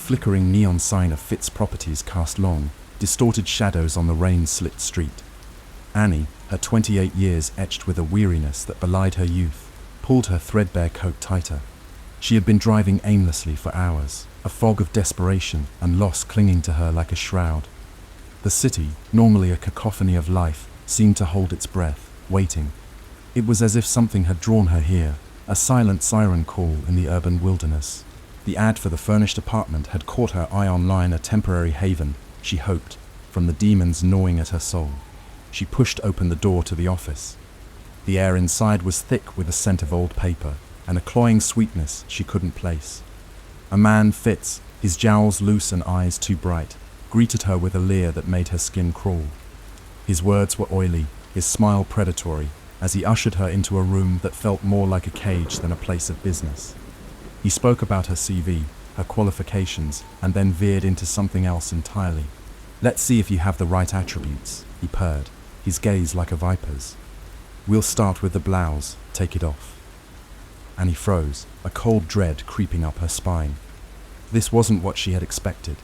flickering neon sign of Fitz Properties cast long, distorted shadows on the rain-slit street. Annie, her 28 years etched with a weariness that belied her youth, pulled her threadbare coat tighter. She had been driving aimlessly for hours, a fog of desperation and loss clinging to her like a shroud. The city, normally a cacophony of life, seemed to hold its breath, waiting. It was as if something had drawn her here, a silent siren call in the urban wilderness. The ad for the furnished apartment had caught her eye online, a temporary haven, she hoped, from the demons gnawing at her soul. She pushed open the door to the office. The air inside was thick with a scent of old paper and a cloying sweetness she couldn't place. A man, Fitz, his jowls loose and eyes too bright, greeted her with a leer that made her skin crawl. His words were oily, his smile predatory, as he ushered her into a room that felt more like a cage than a place of business. He spoke about her CV, her qualifications, and then veered into something else entirely. "Let's see if you have the right attributes," he purred, his gaze like a viper's. "We'll start with the blouse, take it off." Annie froze, a cold dread creeping up her spine. This wasn't what she had expected.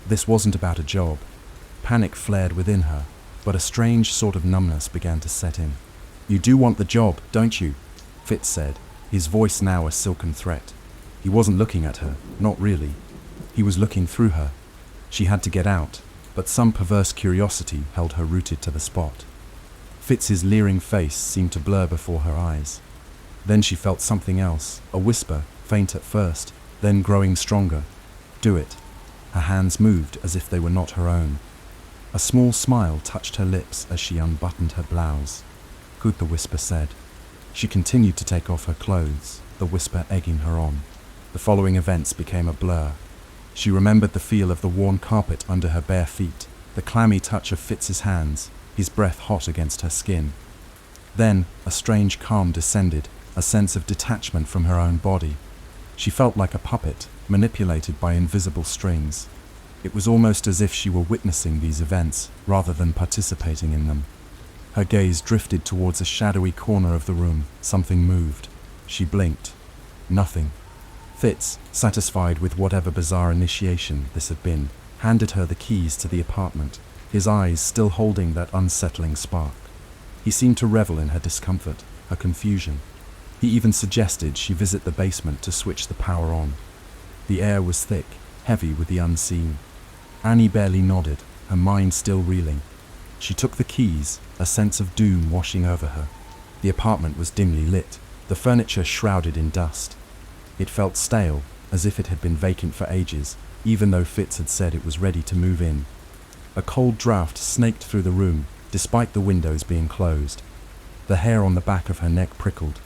This wasn't about a job. Panic flared within her, but a strange sort of numbness began to set in. "You do want the job, don't you?" Fitz said, his voice now a silken threat. He wasn't looking at her, not really. He was looking through her. She had to get out, but some perverse curiosity held her rooted to the spot. Fitz's leering face seemed to blur before her eyes. Then she felt something else, a whisper, faint at first, then growing stronger. "Do it." Her hands moved as if they were not her own. A small smile touched her lips as she unbuttoned her blouse. "Good," the whisper said. She continued to take off her clothes, the whisper egging her on. The following events became a blur. She remembered the feel of the worn carpet under her bare feet, the clammy touch of Fitz's hands, his breath hot against her skin. Then, a strange calm descended, a sense of detachment from her own body. She felt like a puppet, manipulated by invisible strings. It was almost as if she were witnessing these events, rather than participating in them. Her gaze drifted towards a shadowy corner of the room. Something moved. She blinked. Nothing. Fitz, satisfied with whatever bizarre initiation this had been, handed her the keys to the apartment, his eyes still holding that unsettling spark. He seemed to revel in her discomfort, her confusion. He even suggested she visit the basement to switch the power on. The air was thick, heavy with the unseen. Annie barely nodded, her mind still reeling. She took the keys, a sense of doom washing over her. The apartment was dimly lit, the furniture shrouded in dust. It felt stale, as if it had been vacant for ages, even though Fitz had said it was ready to move in. A cold draft snaked through the room, despite the windows being closed. The hair on the back of her neck prickled.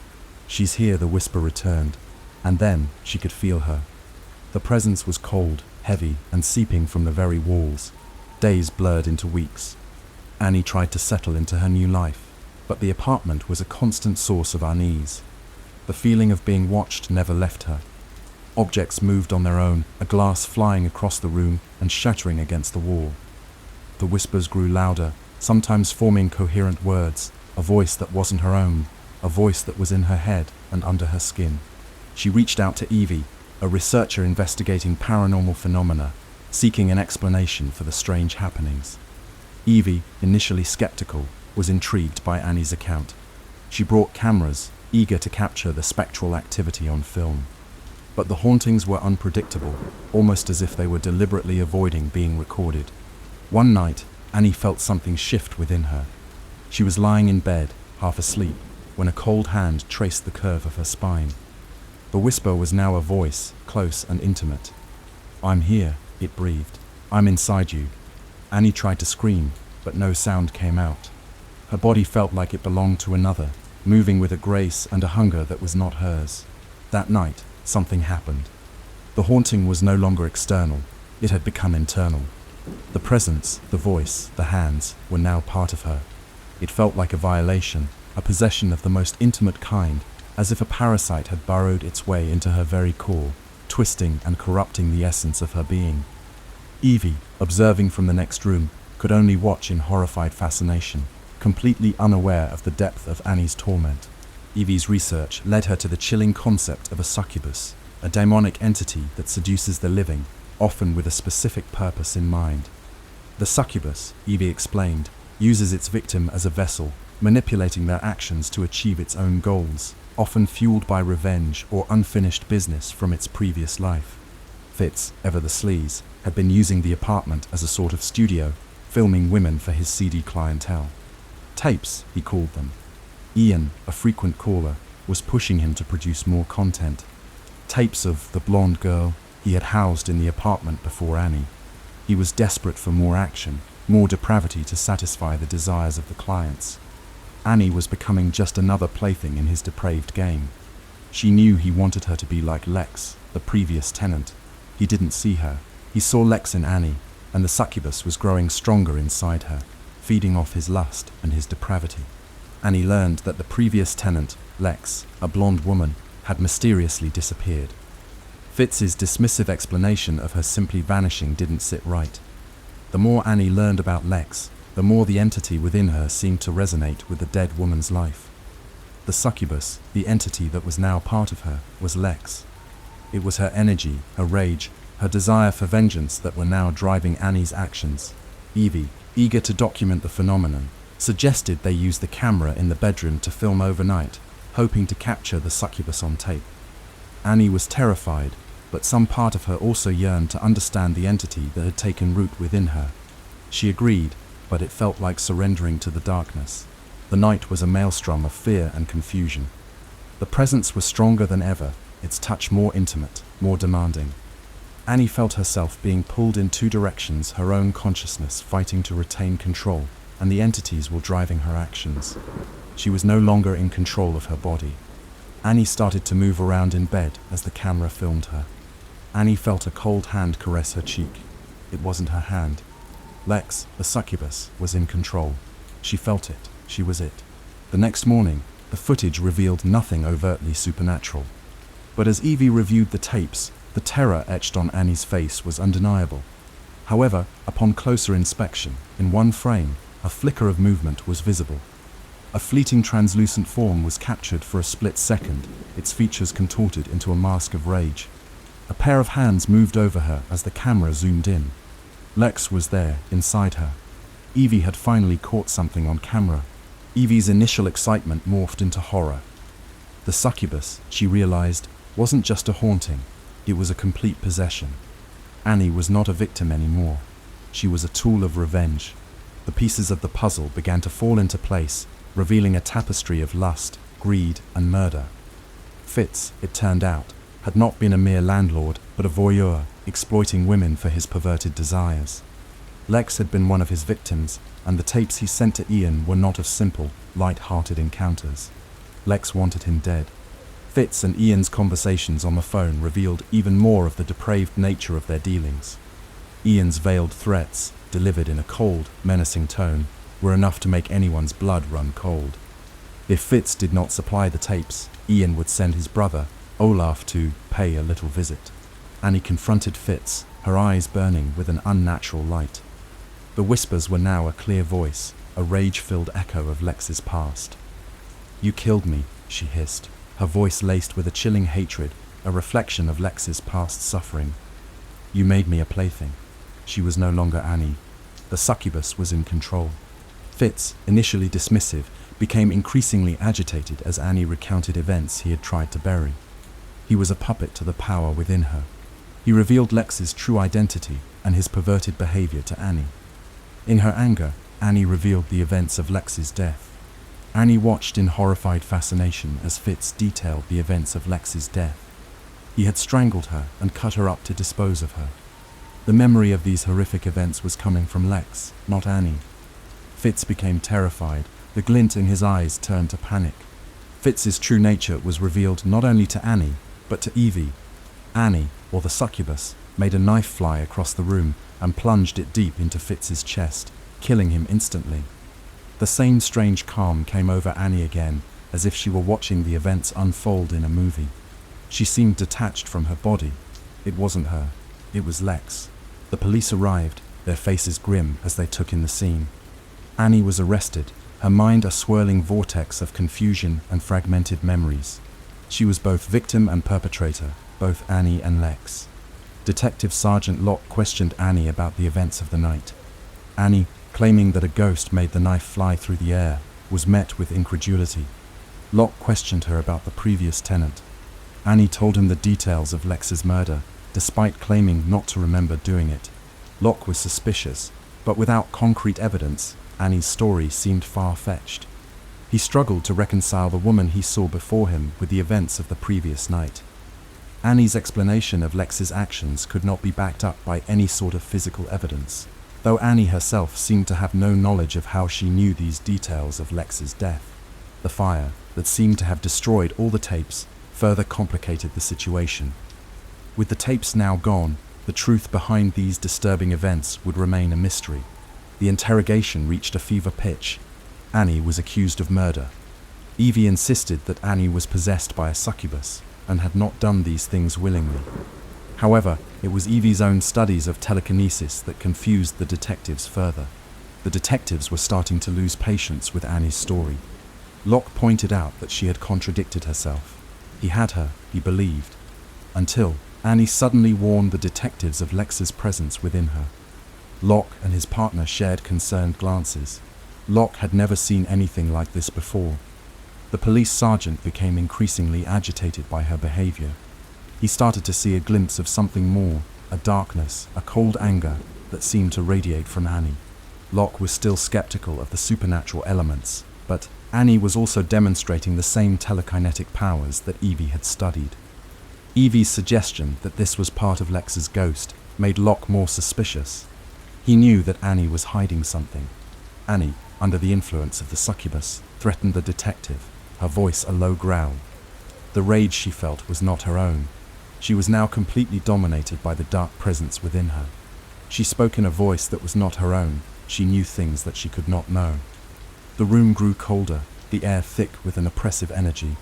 "She's here," the whisper returned, and then she could feel her. The presence was cold, heavy, and seeping from the very walls. Days blurred into weeks. Annie tried to settle into her new life, but the apartment was a constant source of unease. The feeling of being watched never left her. Objects moved on their own, a glass flying across the room and shattering against the wall. The whispers grew louder, sometimes forming coherent words, a voice that wasn't her own, a voice that was in her head and under her skin. She reached out to Evie, a researcher investigating paranormal phenomena, seeking an explanation for the strange happenings. Evie, initially skeptical, was intrigued by Annie's account. She brought cameras, eager to capture the spectral activity on film. But the hauntings were unpredictable, almost as if they were deliberately avoiding being recorded. One night, Annie felt something shift within her. She was lying in bed, half asleep, when a cold hand traced the curve of her spine. The whisper was now a voice, close and intimate. "I'm here," it breathed. "I'm inside you." Annie tried to scream, but no sound came out. Her body felt like it belonged to another, moving with a grace and a hunger that was not hers. That night, something happened. The haunting was no longer external, it had become internal. The presence, the voice, the hands were now part of her. It felt like a violation, a possession of the most intimate kind, as if a parasite had burrowed its way into her very core, twisting and corrupting the essence of her being. Evie, observing from the next room, could only watch in horrified fascination, completely unaware of the depth of Annie's torment. Evie's research led her to the chilling concept of a succubus, a demonic entity that seduces the living, often with a specific purpose in mind. The succubus, Evie explained, uses its victim as a vessel, manipulating their actions to achieve its own goals, often fueled by revenge or unfinished business from its previous life. Fitz, ever the sleaze, had been using the apartment as a sort of studio, filming women for his seedy clientele. Tapes, he called them. Ian, a frequent caller, was pushing him to produce more content. Tapes of the blonde girl he had housed in the apartment before Annie. He was desperate for more action, more depravity to satisfy the desires of the clients. Annie was becoming just another plaything in his depraved game. She knew he wanted her to be like Lex, the previous tenant. He didn't see her. He saw Lex in Annie, and the succubus was growing stronger inside her, feeding off his lust and his depravity. Annie learned that the previous tenant, Lex, a blonde woman, had mysteriously disappeared. Fitz's dismissive explanation of her simply vanishing didn't sit right. The more Annie learned about Lex, the more the entity within her seemed to resonate with the dead woman's life. The succubus, the entity that was now part of her, was Lex. It was her energy, her rage, her desire for vengeance that were now driving Annie's actions. Evie, eager to document the phenomenon, suggested they use the camera in the bedroom to film overnight, hoping to capture the succubus on tape. Annie was terrified, but some part of her also yearned to understand the entity that had taken root within her. She agreed, but it felt like surrendering to the darkness. The night was a maelstrom of fear and confusion. The presence was stronger than ever, its touch more intimate, more demanding. Annie felt herself being pulled in two directions, her own consciousness fighting to retain control, and the entities were driving her actions. She was no longer in control of her body. Annie started to move around in bed as the camera filmed her. Annie felt a cold hand caress her cheek. It wasn't her hand. Lex, the succubus, was in control. She felt it. She was it. The next morning, the footage revealed nothing overtly supernatural. But as Evie reviewed the tapes, the terror etched on Annie's face was undeniable. However, upon closer inspection, in one frame, a flicker of movement was visible. A fleeting translucent form was captured for a split second, its features contorted into a mask of rage. A pair of hands moved over her as the camera zoomed in. Lex was there, inside her. Evie had finally caught something on camera. Evie's initial excitement morphed into horror. The succubus, she realized, wasn't just a haunting, it was a complete possession. Annie was not a victim anymore. She was a tool of revenge. The pieces of the puzzle began to fall into place, revealing a tapestry of lust, greed, and murder. Fitz, it turned out, had not been a mere landlord, but a voyeur, exploiting women for his perverted desires. Lex had been one of his victims, and the tapes he sent to Ian were not of simple, light-hearted encounters. Lex wanted him dead. Fitz and Ian's conversations on the phone revealed even more of the depraved nature of their dealings. Ian's veiled threats, delivered in a cold, menacing tone, were enough to make anyone's blood run cold. If Fitz did not supply the tapes, Ian would send his brother, Olaf, to pay a little visit. Annie confronted Fitz, her eyes burning with an unnatural light. The whispers were now a clear voice, a rage-filled echo of Lex's past. "You killed me," she hissed, her voice laced with a chilling hatred, a reflection of Lex's past suffering. "You made me a plaything." She was no longer Annie. The succubus was in control. Fitz, initially dismissive, became increasingly agitated as Annie recounted events he had tried to bury. He was a puppet to the power within her. He revealed Lex's true identity and his perverted behavior to Annie. In her anger, Annie revealed the events of Lex's death. Annie watched in horrified fascination as Fitz detailed the events of Lex's death. He had strangled her and cut her up to dispose of her. The memory of these horrific events was coming from Lex, not Annie. Fitz became terrified. The glint in his eyes turned to panic. Fitz's true nature was revealed not only to Annie, but to Evie. Annie, or the succubus, made a knife fly across the room and plunged it deep into Fitz's chest, killing him instantly. The same strange calm came over Annie again, as if she were watching the events unfold in a movie. She seemed detached from her body. It wasn't her. It was Lex. The police arrived, their faces grim as they took in the scene. Annie was arrested, her mind a swirling vortex of confusion and fragmented memories. She was both victim and perpetrator, both Annie and Lex. Detective Sergeant Locke questioned Annie about the events of the night. Annie, claiming that a ghost made the knife fly through the air, was met with incredulity. Locke questioned her about the previous tenant. Annie told him the details of Lex's murder, despite claiming not to remember doing it. Locke was suspicious, but without concrete evidence, Annie's story seemed far-fetched. He struggled to reconcile the woman he saw before him with the events of the previous night. Annie's explanation of Lex's actions could not be backed up by any sort of physical evidence, though Annie herself seemed to have no knowledge of how she knew these details of Lex's death. The fire, that seemed to have destroyed all the tapes, further complicated the situation. With the tapes now gone, the truth behind these disturbing events would remain a mystery. The interrogation reached a fever pitch. Annie was accused of murder. Evie insisted that Annie was possessed by a succubus and had not done these things willingly. However, it was Evie's own studies of telekinesis that confused the detectives further. The detectives were starting to lose patience with Annie's story. Locke pointed out that she had contradicted herself. He had her, he believed, until Annie suddenly warned the detectives of Lex's presence within her. Locke and his partner shared concerned glances. Locke had never seen anything like this before. The police sergeant became increasingly agitated by her behavior. He started to see a glimpse of something more, a darkness, a cold anger that seemed to radiate from Annie. Locke was still skeptical of the supernatural elements, but Annie was also demonstrating the same telekinetic powers that Evie had studied. Evie's suggestion that this was part of Lex's ghost made Locke more suspicious. He knew that Annie was hiding something. Annie, under the influence of the succubus, threatened the detective, her voice a low growl. The rage she felt was not her own. She was now completely dominated by the dark presence within her. She spoke in a voice that was not her own. She knew things that she could not know. The room grew colder, the air thick with an oppressive energy.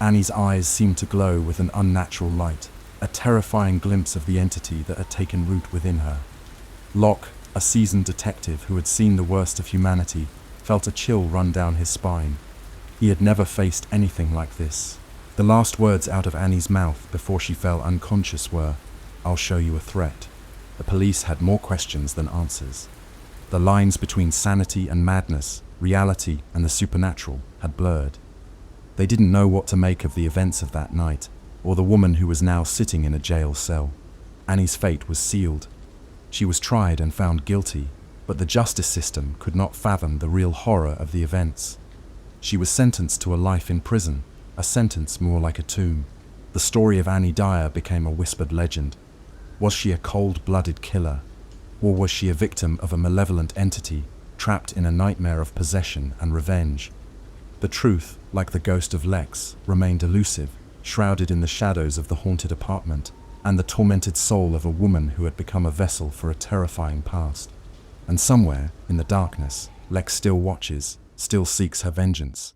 Annie's eyes seemed to glow with an unnatural light, a terrifying glimpse of the entity that had taken root within her. Locke, a seasoned detective who had seen the worst of humanity, felt a chill run down his spine. He had never faced anything like this. The last words out of Annie's mouth before she fell unconscious were, "I'll show you a threat." The police had more questions than answers. The lines between sanity and madness, reality and the supernatural, had blurred. They didn't know what to make of the events of that night, or the woman who was now sitting in a jail cell. Annie's fate was sealed. She was tried and found guilty, but the justice system could not fathom the real horror of the events. She was sentenced to a life in prison, a sentence more like a tomb. The story of Annie Dyer became a whispered legend. Was she a cold-blooded killer? Or was she a victim of a malevolent entity, trapped in a nightmare of possession and revenge? The truth, like the ghost of Lex, remained elusive, shrouded in the shadows of the haunted apartment, and the tormented soul of a woman who had become a vessel for a terrifying past. And somewhere, in the darkness, Lex still watches, still seeks her vengeance.